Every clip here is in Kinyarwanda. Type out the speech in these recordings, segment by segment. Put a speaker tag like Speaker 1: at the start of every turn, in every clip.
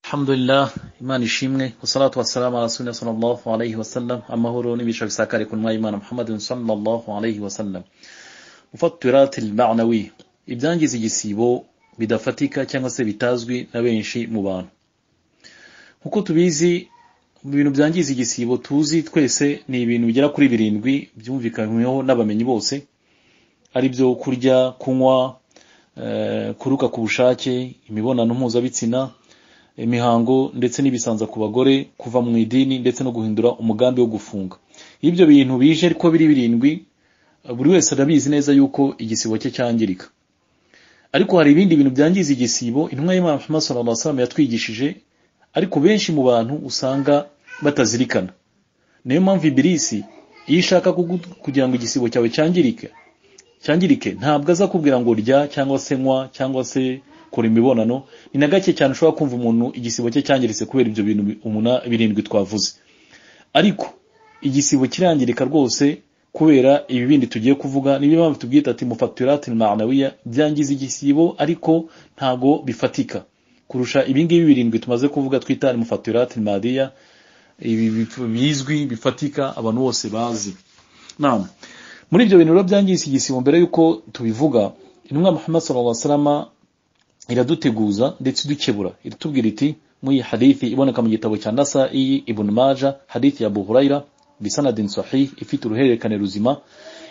Speaker 1: Alhamdulillah, Imana ishimwe, wassalatu wassalamu ala rasulina sallallahu alayhi wasallam, amahoro n'ibisha bisakare ku ntumwa y'Imana Muhammadin sallallahu alayhi wasallam. Mufattirat al-ma'nawi, ibyangiza igisibo bidafatika cyangwa se bitazwi na benshi mu bantu. Nkuko tubizi, mu bintu byangiza igisibo tuzi twese ni ibintu bigera kuri 7 byumvikanyweho n'abamenyi bose, ari byo kurya, kunywa, kuruka ku bushake, imibonano mpuzabitsina, imihango ndetse n'ibisanza ku bagore, kuva mu idini ndetse no guhindura umugambi wo gufunga. Ibyo bintu bije ariko biri 7, buri wese arabizi neza yuko igisibo cye cyangirika. Ariko hari ibindi bintu byangiza igisibo intumwa y'Imana Muhammad sallallahu alaihi wasallam yatwigishije, ariko benshi mu bantu usanga batazirikana. Niyo mpamvu Ibilisi iyo ishaka kugira ngo igisibo cyawe cyangirike ntabwo aza kubwira ngo rya cyangwa se nywa cyangwa se kora imibonano. Ni na gake cyane ushobora kumva umuntu igisibo cye cyangiritse kubera ibyo bintu 7 twavuze. Ariko igisibo kirangirika rwose kubera ibi bindi tugiye kuvuga. Niyo mpamvu tubwita ati mufattirat al-ma'nawiyya, byangiza igisibo ariko ntago bifatika kurusha ibingibi 7 tumaze kuvuga twita mufattirat al-madiyya, ibi bizwi bifatika abantu bose bazi. Naam, muri ibyo bintu byangiza igisibo mbere yuko tubivuga, intumwa Muhammad sallallahu alaihi wasallam iraduteguza ndetse dukebura, iratubwira iti muri hadithi iboneka mu gitabo cya Nasa'i, Ibn Majah, hadithi ya Abu Huraira bisanadin sahih, ifite uruhererekane ruzima.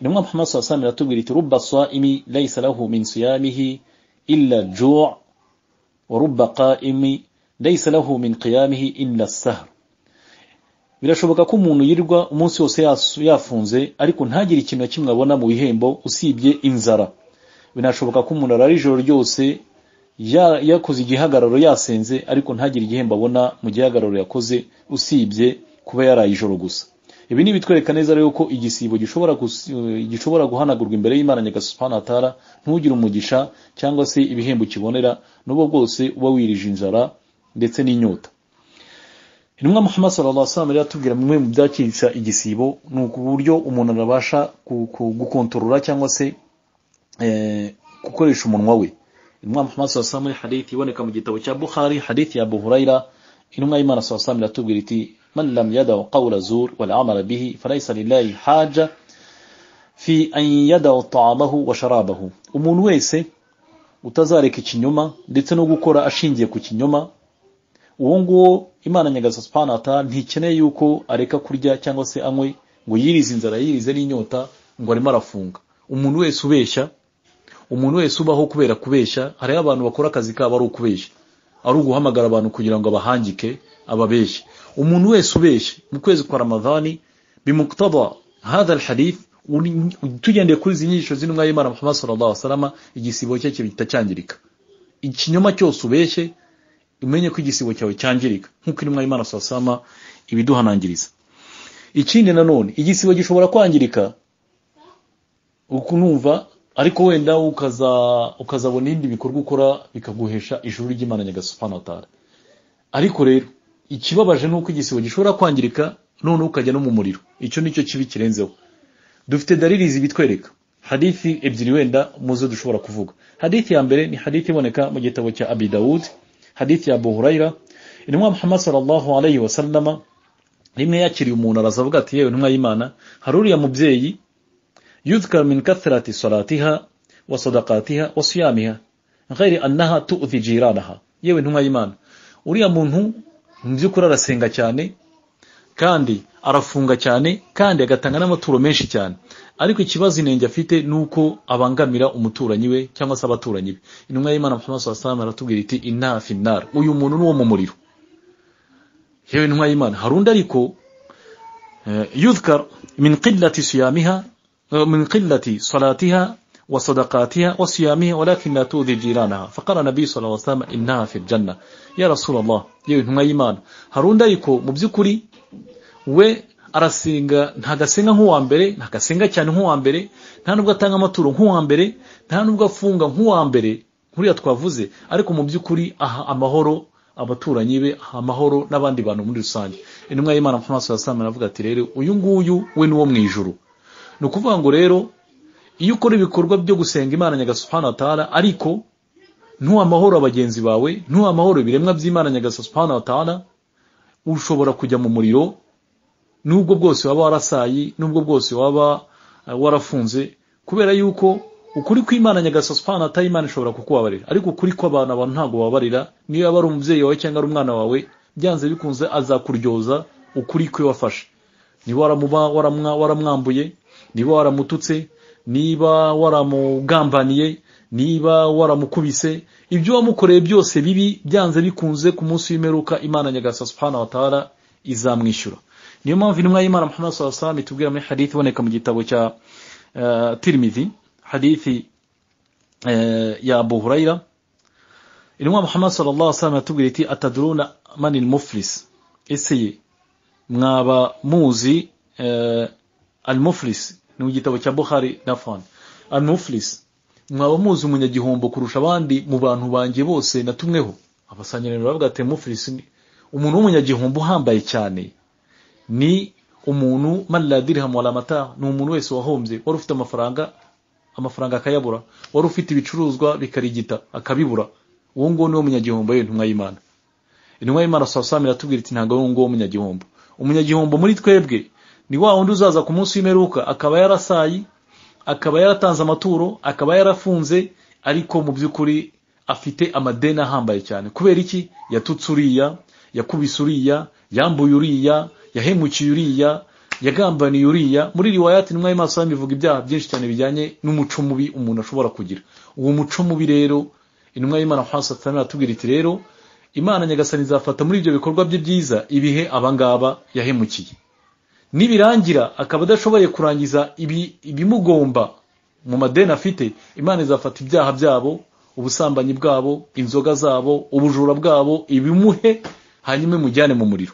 Speaker 1: Intumwa Muhammad sallallahu alaihi wasallam iratubwira iti rubba sa'imi laysa lahu min siyamihi illa ju' wa rubba qa'imi laysa lahu min qiyamihi illa as-sahr. Birashoboka ko umuntu yirirwa umunsi wose yafunze ariko ntagire ikintu kimwe abona mu bihembo usibye inzara. Binashoboka ko umuntu arara ijoro ryose yakoze igihagararo yasenze ariko ntagire igihembo abona mu gihagararo yakoze usibye kuba yaraye ijoro gusa. Ibi ni bitwereka neza rero ko igisibo gishobora guhanagurwa imbere y'Imana Nyagasani Subhanahu wa Ta'ala, ntugire umugisha cyangwa se ibihembo kibonera n'ubwo bwose uba wirije inzara ndetse n'inyota. Intumwa Muhammad sallallahu alaihi wasallam yatubwira bimwe mu byakisha igisibo, nuko uburyo umuntu arabasha gukontorora cyangwa se gukoresha umunwa we. Intumwa Muhammad sallallahu alaihi wasallam hadithi iboneka mu gitabo cya Bukhari, hadithi ya Abu Huraira, intumwa y'Imana sallallahu alaihi wasallam iratubwira iti man lam yada'u qawla zur wal amala bihi falaysa lillahi haja fi an yada'u ta'amahu wa sharabahu. Umuntu wese utazareka ikinyoma ndetse no gukora ashingiye ku kinyoma, uwo nguwo Imana Nyagasani Subhanahu wa Ta'ala ntikeneye yuko areka kurya cyangwa se anywe ngo yirize inzara yirize n'inyota ngo arimo arafunga. Umuntu wese ubeshya, umuntu wese ubaho kubera kubeshya, hari abantu bakora akazi kabo ari ukubeshya, ari uguhamagara abantu kugira ngo abahangike ababeshye. Umuntu wese ubeshye mu kwezi kwa Ramadhani bimuktada hadha alhadith, tugendeye kuri izi nyigisho z'intumwa y'Imana Muhammad sallallahu alaihi wasallam, igisibo cye kitacyangirika. Ikinyoma cyose ubeshye umenye ko igisibo cyawe cyangirika nkuko intumwa y'Imana sallallahu alaihi wasallam ibiduhanangiriza. Ikindi nanone igisibo gishobora kwangirika ukunumva, ariko wenda ukazabona indi bikorwa ukora bikaguhesha ijuru ry'Imana Nyagasani Subhanahu wa Ta'ala. Ariko rero ikibabaje nuko igisibo gishobora kwangirika none ukajya no mu muriro. Icyo nicyo kibi kirenzeho. Dufite dalili zibitwereka. Hadithi ebyiri wenda muzo dushobora kuvuga. Hadithi ya mbere ni hadithi iboneka mu gitabo cya Abi Dawud, hadithi ya Abu Huraira. Intumwa Muhammad sallallahu alaihi wasallam rimwe yakiriye umuntu arazavuga ati yewe intumwa y'Imana, haruriya mubyeyi yuzkar min kathrati salatiha wa sadaqatiha wa siyamiha ghairi annaha tu'dhi jiranaha. Yewe intumwa y'Imana, uriya muntu mu by'ukuri arasenga cyane kandi arafunga cyane kandi agatanga n'amaturo menshi cyane, ariko ikibazo inenge afite nuko abangamira umuturanyi we cyangwa se abaturanyi be. Intumwa y'Imana Muhammad sallallahu alaihi wasallam aratubwira iti inna fi nar, uyu muntu nuwo mu muriro. Yewe intumwa y'Imana, harundi ariko yuzkar min qillati siyamiha من قلة صلاتها وصدقاتها وصيامها ولكن لا تؤذي جيرانها. فقال النبي صلى الله عليه وسلم إنها في الجنة. يا رسول الله, yewe ntumwa y'Imana, harundi ariko mu by'ukuri we arasenga, ntagasenga nk'uwa mbere, ntagasenga cyane nk'uwa mbere, nta nubwo atanga amaturo nk'uwa mbere, nta nubwo afunga nk'uwa mbere nkuriya twavuze, ariko mu by'ukuri aha amahoro abaturanyi be, aha amahoro n'abandi bantu muri rusange. Intumwa y'Imana Muhammad sallallahu alaihi wasallam aravuga ati rero uyu nguyu we nuwo mu ijuru. Nukuvuga ngo rero iyo ukora ibikorwa byo gusenga Imana Nyagasani Subhanahu wa Ta'ala ariko ntuha amahoro abagenzi bawe, ntuha amahoro ibiremwa by'Imana Nyagasani Subhanahu wa Ta'ala, ushobora kujya mu muriro nubwo bwose waba warasayi, nubwo bwose waba warafunze, kubera yuko ukuri kw'Imana Nyagasani Subhanahu wa Ta'ala Imana ishobora kukubabarira, ariko ukuri kw'abantu ntago babarira. Niyo yaba ari umubyeyi wawe cyangwa ari umwana wawe, byanze bikunze azakuryoza ukuri kwe wafashe. Niba waramwambuye, niba waramututse, niba waramugambaniye, niba waramukubise, ibyo wamukoreye byose bibi, byanze bikunze ku munsi w'imperuka Imana Nyagasani Subhanahu wa Ta'ala izamwishyura. Niyo mpamvu intumwa y'Imana Muhammad sallallahu alaihi wasallam itubwira muri hadith iboneka mu gitabo cya Tirmidhi, hadithi ya Abu Huraira. Intumwa Muhammad sallallahu alaihi wasallam atubwira iti atadruna manil muflis, ese mwaba muzi al-muflis, ni mu gitabo cya Bukhari nafan. Al-muflis, mwaba muzi umunyagihombo kurusha abandi mu bantu banjye bose natumweho? Abasanyerero bavuga ati muflis, umuntu w'umunyagihombo uhambaye cyane ni umuntu man la dirham wala mata, ni umuntu wese wahombye, wari ufite amafaranga akayabura, wari ufite ibicuruzwa bikarigita akabibura. Uwo ngo ni umunyagihombo y'intumwa y'Imana. Intumwa y'Imana sallallahu alaihi iratubwira iti ntago ngo umunyagihombo. Umunyagihombo muri twebwe ni wa wundi uzaza ku munsi w'imperuka akaba yarasayi, akaba yaratanze amaturo, akaba yarafunze, ariko mu by'ukuri afite amadeni ahambaye cyane. Kubera iki? Yatutse uriya, yakubise uriya, yambuye uriya, yahemukiye uriya, yagambaniye uriya. Muri riwayati intumwa y'Imana sallallahu ivuga ibyaha byinshi cyane bijyanye n'umuco mubi umuntu ashobora kugira. Uwo muco mubi rero intumwa y'Imana Muhammad sallallahu alaihi atubwira iti rero Imana Nyagasani izafata muri ibyo bikorwa bye byiza ibihe abangaba yahemukiye. Nibirangira akaba adashoboye kurangiza ibimugomba mu madeni afite, Imana izafata ibyaha byabo, ubusambanyi bwabo, inzoga zabo, ubujura bwabo, ibimuhe, hanyuma imujyane mu muriro.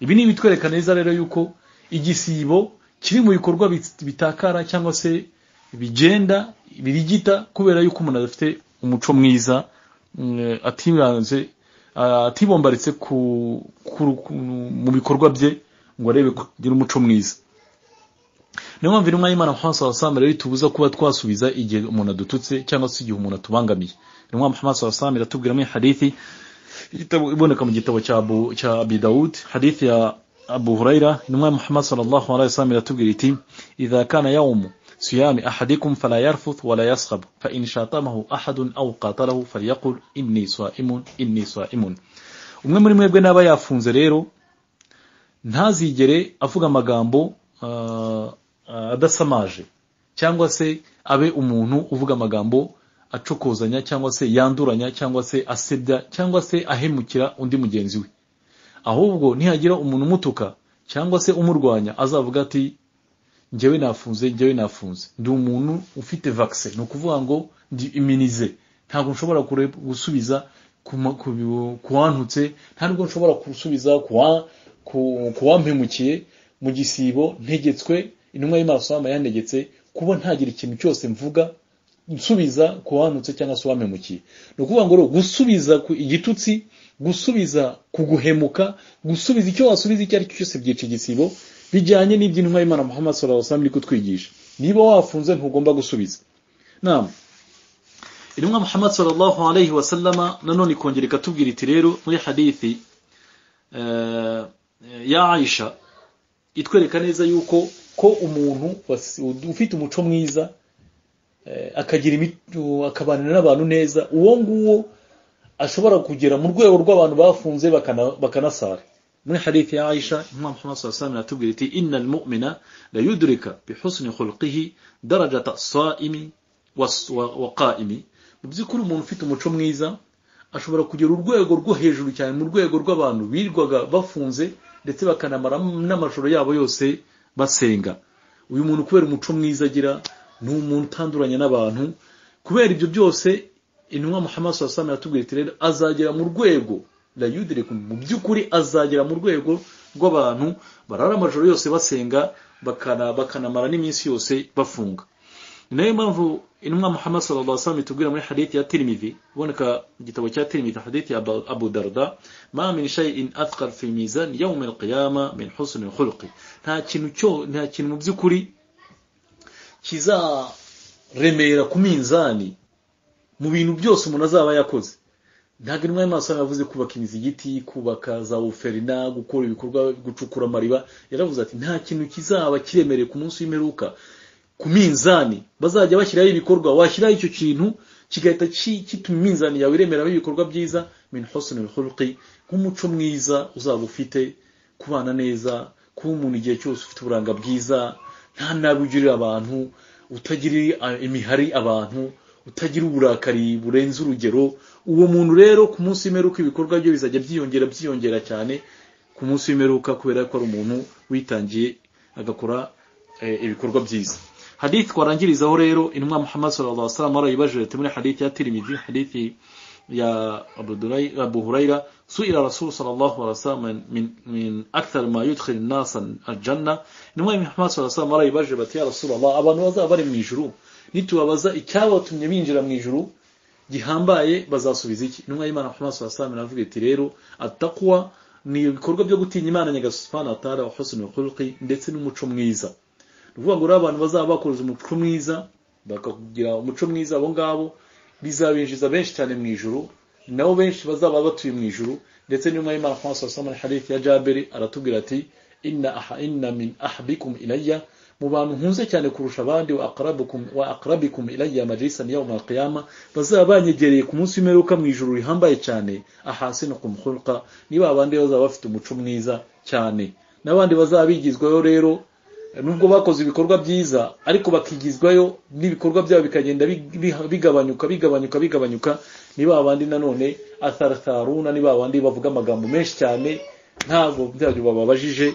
Speaker 1: Ibi ni bitwereka neza rero yuko igisibo kiri mu bikorwa bitakara cyangwa se bigenda birigita, kubera yuko umuntu adafite umuco mwiza, atibombaritse mu bikorwa bye ngo arebe kugira umuco mwiza. Niyo mpamvu intumwa y'Imana Muhammad sallallahu alaihi wasallam rero itubuza kuba twasubiza igihe umuntu adututse cyangwa se igihe umuntu atubangamiye. Intumwa Muhammad sallallahu alaihi wasallam iratubwira muri hadithi iboneka mu gitabo cya Abi Daud, hadithi ya Abu Huraira. Intumwa Muhammad sallallahu alaihi wasallam iratubwira iti idha kana yawmu siyami ahadikum fala yarfuth wala yaskhab fa in shatamahu ahadun aw qatalahu falyaqul inni sa'imun. Umwe muri mwebwe naba yafunze rero ntazigere avuga amagambo adasamaje, cyangwa se abe umuntu uvuga amagambo acokozanya, cyangwa se yanduranya, cyangwa se asebya, cyangwa se ahemukira undi mugenzi we. Ahubwo nihagira umuntu umutuka cyangwa se umurwanya, azavuga ati njyewe nafunze, ndi umuntu ufite vaccine, no kuvuga ngo ndi immunize, ntabwo nshobora gusubiza kuwantutse, ntabwo nshobora gusubiza kuwampemukiye mu gisibo ntegetswe. Intumwa y'Imana sallallahu alaihi yantegetse kuba ntagira ikintu cyose mvuga nsubiza kuwantutse cyangwa se wampemukiye. No kuvuga ngo gusubiza igitutsi, gusubiza kuguhemuka, gusubiza icyo wasubiza icyo ari cyo cyose byica igisibo, bijyanye n'iby'intumwa y'Imana Muhammad sallallahu alaihi wasallam iri kutwigisha. Niba wafunze ntugomba gusubiza. Naam, intumwa Muhammad sallallahu alaihi wasallam nanone ikongera ikatubwira iti rero muri hadithi ya Aisha itwereka neza yuko umuntu ufite umuco mwiza akagira akabanira n'abantu neza, uwo nguwo ashobora kugera mu rwego rw'abantu bafunze bakanasara. Muri hadithi ya Aisha Imam Muhammad sallallahu alaihi wasallam atubwira iti innal mu'mina la yudrika bi husni khulqihi darajata as-sa'imi wa qa'imi. Mu by'ukuri umuntu ufite umuco mwiza ashobora kugera urwego rwo hejuru cyane mu rwego rw'abantu birwaga bafunze ndetse bakanamara n'amajoro yabo yose basenga. Uyu muntu kubera umuco mwiza agira, ni umuntu utanduranya n'abantu. Kubera ibyo byose intumwa Muhammad sallallahu alaihi wasallam atubwira iti rero azagera mu rwego la yudriku, mu by'ukuri azagera mu rwego rw'abantu barara amajoro yose basenga bakanamara n'iminsi yose bafunga. Niyo mpamvu intumwa Muhammad sallallahu alaihi wasallam itubwira muri hadithi ya Tirmidhi, uboneka igitabo cya Tirmidhi, hadithi ya Abu Darda, ma min shay'in athqal fi mizan yawm al-qiyamah min husn al-khuluq. Nta kintu mu by'ukuri kizaremera ku minzani mu bintu byose umuntu azaba yakoze. Ntabwo intumwa y'Imana yavuze kubaka imizigiti, kubaka za oferina, gukora ibikorwa, gucukura amariba. Yaravuze ati nta kintu kizaba kiremereye ku munsi w'imperuka ku minzani bazajya bashyiraho ibikorwa, washyiraho icyo kintu kigahita kituma iminzani yawe iremera ibikorwa byiza. Min husnul khulqi, nk'umuco mwiza uzaba ufite, kubana neza, kuba umuntu igihe cyose ufite uburanga bwiza, nta nabi ugirira abantu, utagira imihari abantu, utagira uburakari burenze urugero. Uwo muntu rero ku munsi w'imperuka ibikorwa bye bizajya byiyongera cyane ku munsi w'imperuka, kubera ko ari umuntu witangiye agakora ibikorwa byiza. Hadith twarangirizaho rero, intumwa Muhammad sallallahu alaihi wasallam arayibajije muri hadith ya Tirmidhi, hadithi ya Abu Huraira, su'ila Rasul sallallahu alaihi wasallam min akthar ma yudkhil an-nas al-janna. Intumwa Muhammad sallallahu alaihi wasallam arayibajije bati ya Rasulullah, abantu bazaba bari mu ijuru nitubabaza icyabatumye binjira mu ijuru gihambaye bazasubiza iki? Intumwa y'Imana Muhammad sallallahu alaihi wasallam aravuga iti rero at-taqwa ni ibikorwa byo gutinya Imana Nyagasani subhanahu wa ta'ala, wa husnul khulqi, ndetse n'umuco mwiza. Nuvuga ngo abantu bazaba bakoze umuco mwiza, bakagira umuco mwiza, abo ngabo bizabinjiza benshi cyane mu ijuru, nabo benshi bazaba batuye mu ijuru. Ndetse n'intumwa y'Imana Muhammad sallallahu alaihi wasallam hadith ya Jabir aratubwira ati inna min ahbikum ilayya, mu bantu nkunze cyane kurusha abandi, wa aqrabikum ilayya majlisan yawm al-qiyamah, bazaba banyegereye ku munsi w'imperuka mu ijuru rihambaye cyane, ahasinukum khulqa, niba abandi bazaba bafite umuco mwiza cyane. N'abandi bazaba bigizwayo rero, nubwo bakoze ibikorwa byiza ariko bakigizwayo n'ibikorwa byabo bikagenda bigabanyuka, niba abandi nanone athartharuna, niba abandi bavuga amagambo menshi cyane ntabwo byabyo bababajije,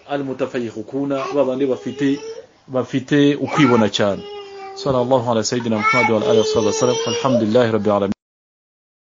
Speaker 1: al-mutafayyihuna, babandi bafite ukwibona cyane. Sallallahu ala sayyidina Muhammad wa alihi wa sallam. Alhamdulillahi rabbil alamin.